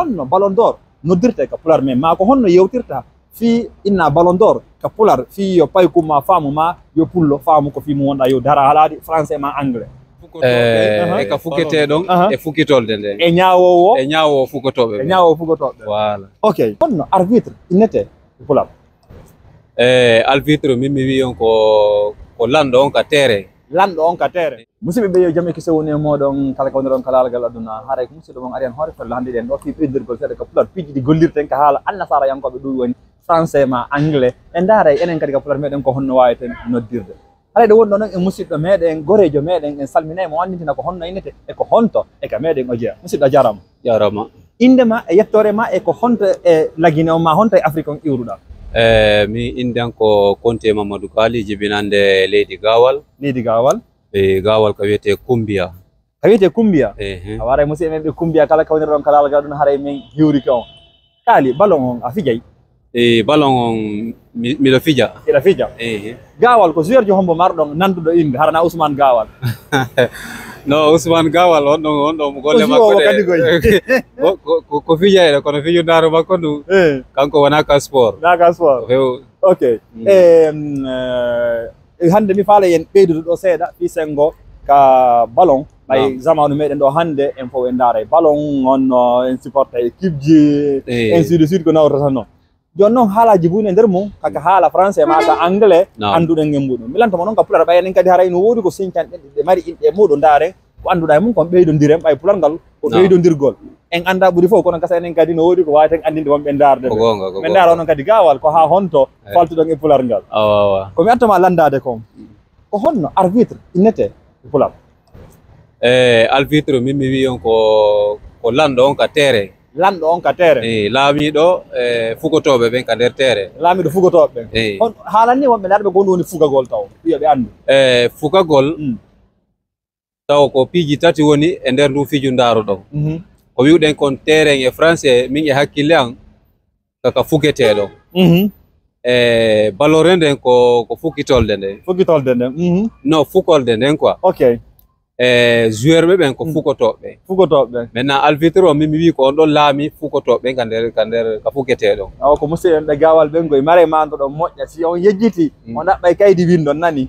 honno Ballon d'Or noddirte ka pular men ma ko honno yewtirta fi inna Ballon d'Or ka pular fi yo pay kuma famu ma yo pullo famu ko fi mu wonda yo dara haladi français ma anglais e ka fukete don e fukitolde nde e nyaawo fukotobe voilà ok honno arbitre inete pular arbitre mimi wi on ko lando on ka tere musidɓe ɓe yo jaam e kiso woni e moɗon kala ko woni ɗon kalagal aduna haray ko musidɗo mon ari hen hoore fella hannde ɗen ɗo fi ɓeydirgol seeɗa ka pular piiji ɗi gollirten ka haala annasara yankoɓe ɗum woni français ma anglais e ndaara enen kadi ka pular meɗen ko honno wawiten noddirde haray ɗo woni ɗo noon e musidɗo meɗen gorejo meɗen en salminay mo annitina ko honno innete e ko honto e ka meɗen o jeeya musidɗo a jarama indema e yettore ma e ko honto e laguine o ma honto e Afrique on iwruɗa mi indan ko Konte Mamadou Kali jibinande leydi Gawal Gawal ko wiyete Kumbia a waray musidɓe men ɓe Kumbia kala kawni ɗon kalal ga ɗum haray min hiwriki on Kali ballon on a fijay ballon on miɗo fija Gawal ko joueur jo hombo marɗon nanduɗo inde harana Ousmane Gawal no Ousmane Gawal on ɗon golle makko de ko fijayɗo kono fijudaro makko ɗum kanko wona ka sport ok hande mi faala yen ɓeydude ɗo seeɗa fi sengo ka ballon ɓay zamanu meɗen ɗo hande en fof en daara ballon on en supporta équipe ji ainsi de suite ko nawrata noon joni noon haalaji buni e nder mum kaka haala français ma ka anglais anduɗen e muɗum mi lantamo noon ka pular ɓay enen kadi haray no woodi ko siñcanɗe ɗe mari inɗe muɗum daare ko annduɗa e mum kon ɓeydodiren ɓay pular ngal ko ɓeydodirgol en anda ɓuuri fof kono gasa enen kadi no woodi ko wawi ten andinde wonɓe darde min daara onon kadi Gawal ko ha honto faltuɗon e pular ngal komi attama landade kon ko honno arbitre innete e pular arbitre min mi wi on ko lanɗo on ka tere laamiɗo fugotoɓe ɓen ka nder tere laamiɗo fugotoɓe ɓen on haalanni wonɓe darɓe ko woni fugagol taw wiya ɓe andu fugagol taw ko piiji tati woni e nder ndu fiju ndaruɗon ko wiwɗen kon terrain e français min e hakkille an kaka fugeteɗo ballore nden ko fukitolde nden no fukolde nden quoi ok joueur ɓe ɓen ko fugotoɓe maintenant arbitre o min mi wi ko on ɗon laami fugotoɓe ka nder ka fugeteɗo awa ko musidɓe ɓe Gawal ɓen goye mare manto ɗon moƴƴa si on yejjiti on ɗaɓɓay kaydi windon nani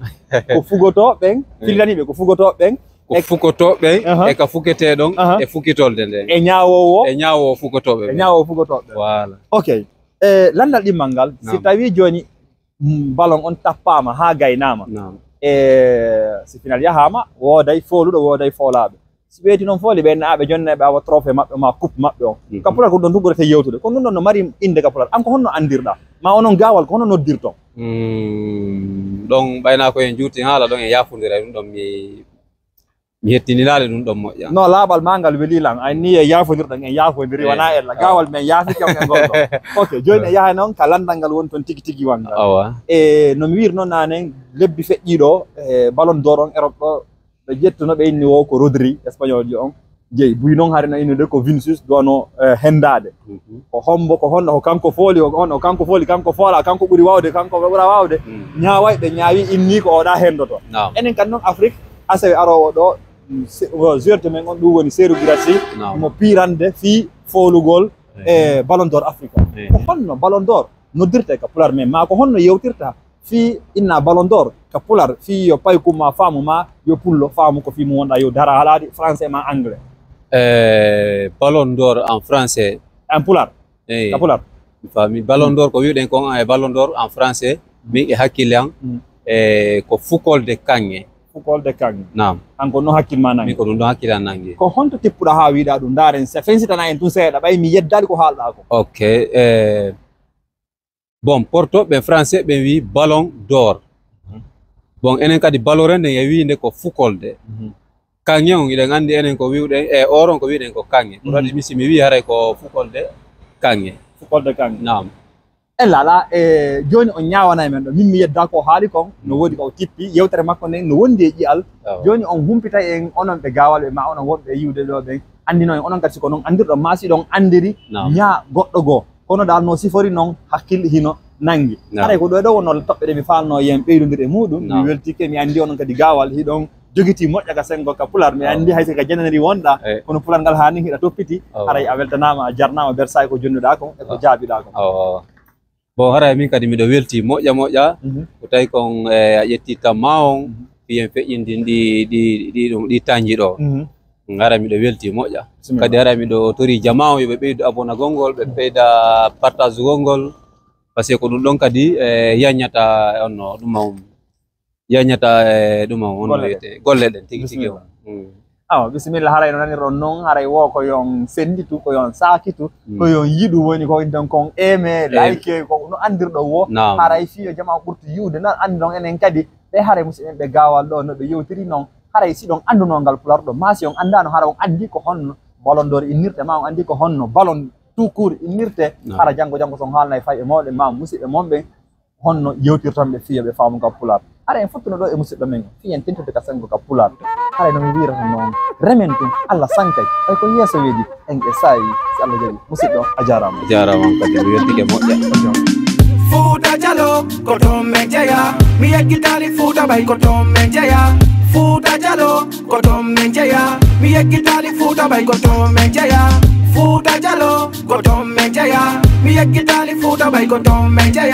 ko fugotoɓen fillaniɓe ko fugotoɓen ko fugotoɓe e ka fugeteɗon e fukitolde nden e ñawowo fugotoɓe voilà ok landal ɗimmal ngal si tawi joni ballon on tappama ha gaynama si final yahama wooday fooluɗo wooday foolaɓe si ɓeyti noon fooli ɓe naaɓe jonneɓe awa trophée maɓɓe ma coupe maɓɓe on ka pular ko ɗon ɗum ɓurete yewtude kono ɗum ɗon no mari inde ka pular an ko honno andirɗa ma onon Gawal ko honno noddirton ɗon ɓayna ko en juuti haala ɗon e yafodira ɗum ɗon mi hettininaale ɗum ɗon moƴƴa no laaɓal ma ngal welilan an ni e yafodirɗon en yafodiri wona ella Gawal men yaafike on e gonɗo ok joni e yaha noon ka landal ngal woni toon tigui tigui wongal no mi wiiri noon nanen lebbi feƴƴiɗo e Ballon d'Or on Europe ɗo ɓe ƴettuno ɓe inni wo ko Rodri espagnol ji on jeeyi buy noon haade no innude ko Vinicius gono hendade ko hombo ko honno ko kanko fooli on kanko fooli kanko foola kanko ɓuuri wawde kanko ɓuura wawde ñaway ɓe ñaawi inni ko oɗa hendoto enen kadi noon Afrique asawi arowo ɗo joueur men on ɗum woni Serhou Guirassy mo pirande fi foolugol e Ballon d'Or Afrique ko honno Ballon d'Or noddirte ka pular men ma ko honno yewtirta fi inna Ballon d'Or ka pular fi yo pay kuma famu ma yo pullo famu ko fi mu wonɗa yo dara haladi français ma anglais Ballon d'Or en français en pular ka pular fami Ballon d'Or ko wiwɗen kon e Ballon d'Or en français min e hakkille an ko fukolde kanŋe nam an ko no hakkilma nangi min ko ɗum ɗon hakkille an nangi ko honto tippuɗa ha wiɗa ɗum daren se fensitana en tun seeɗa ɓay mi yeddali ko haalɗa ko ok bon portoɓe français ɓe wi Ballon d'Or bon enen kadi ballore nden e winde ko fukolde kanŋe on iɗen andi enen ko wiwɗen e oron ko wiɗen ko kanŋe ko waɗi misi mi wi haray ko fukolde kanŋe nam en lala joni on ñawana men ɗo min mi yedda ko haali kon no woodi ko tippi yewtere makko nden no wondi e ƴiyal joni on humpita en onon ɓe Gawal ɓe ma onon wonɓe yiwde ɗo ɓen andino en onon kadi siko noon andirɗo maasi ɗon andiri ñaa goɗɗo goo kono dal no sifori noon hakkille hino nangi haray ko ɗo ɗo wonno toɓɓe ɗe mi falno yen ɓeydodir e muɗum mi weltike mi andi onon kadi Gawal hiɗon jogiti moƴƴa ka sengo ka pular mi andi hayso ka jananiri wonɗa kono pular ngal hani hiɗa toppiti haray a weltanama a jarnama bersayi ko jonnuɗa ko e ko jaabiɗa ko bon haray min kadi miɗo welti moƴƴa ko tawi kon a ƴetti tamma on fiyen feƴƴindi ɗi tañji ɗo haray miɗo welti moƴƴa kadi haray miɗo tori jama o yoɓe ɓeydu abona gongol ɓe ɓeyda partage gongol par ce que ko ɗum ɗon kadi yañata onno ɗum yañata ɗum on wiyete golle ɗen tigi tigi on awa bisimilla haray no nanirɗon noon haray wo ko yon senditu ko yon sakitu ko yon yiɗu woni ko ɗon kon aime like ko no andirɗo wo haray fiyo jama ɓurtu yiwde nan andi ɗon enen kadi ɓe haray musidɓe ɓe gawal ɗo no ɓe yewtiri noon haray si ɗon andunogal pularɗo ma si on andano hara on andi ko honno ballon d'or innirte ma on andi ko honno ballon tout court innirte hara janggo son haalnay fay e mawɗe ma musidɓe monɓe honno yewtirtanɓe fiya ɓe faamu ka pular hara en fottuno ɗo e musidɗo men fiyen tentude ka sengo ka pular haray nomi wirata noon remen tum Allah sankay ay ko yeeso weedi en e sayi si Allah jaɓi musidɗo a jarama kadi mi weltike moƴƴa Futa Jallow ko ton men jeeya mi yeggitali Futa bay ko ton men jeeya Futa Jallow ko ton men jeeya mi yeggitali Futa bay ko ton men jeeya Futa Jallow ko ton men jeeya mi yeggitali Futa bay ko ton men jeeya